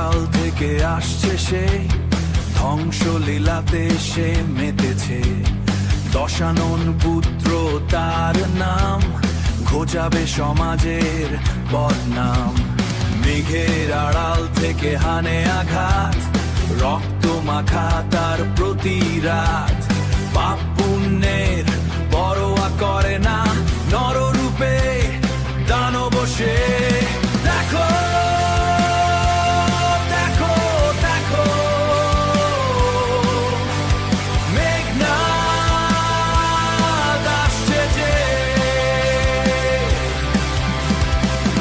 আড়াল থেকে আসছে সে, ধ্বংসলীলাতে সে মেতেছে। দশানন পুত্র তার নাম, ঘোচাবে সমাজের বদনাম। মেঘের আড়াল থেকে হানে আঘাত, রক্ত মাখা তার প্রতি রাত। পাপ পুণ্যের পরোয়া করে না, নররূপে দানব সে। দেখো দেখো দেখো, মেঘনাদ আসছে যে,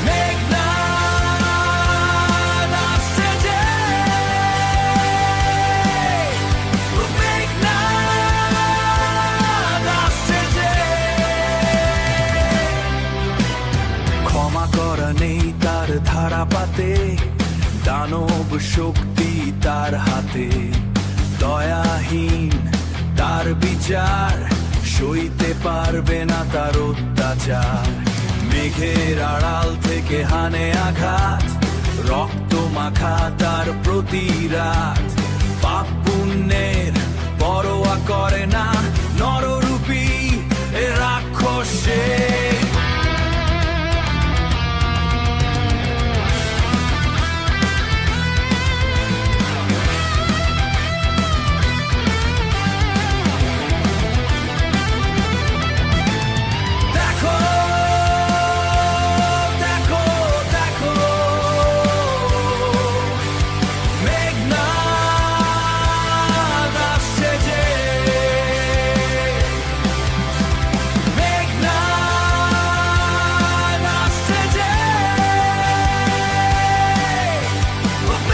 মেঘনাদ আসছে যে, মেঘনাদ আসছে যে। ক্ষমা করা নেই তার ধারাপাতে, দানব শক্তি তার হাতে। দয়াহীন তার বিচার, সইতে পারবে না তার অত্যাচার। মেঘের আড়াল থেকে হানে আঘাত, রক্ত মাখা তার প্রতি রাত। পাপ পুণ্যের পরোয়া করে না, নররূপী এ রাক্ষস সে। দেখো দেখো দেখো, মেঘনাদ আসছে যে, মেঘনাদ আসছে যে,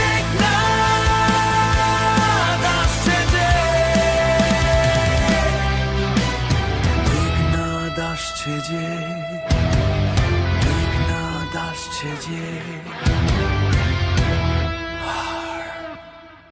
মেঘনাদ আসছে যে, মেঘনাদ আসছে যে, মেঘনাদ আসছে যে।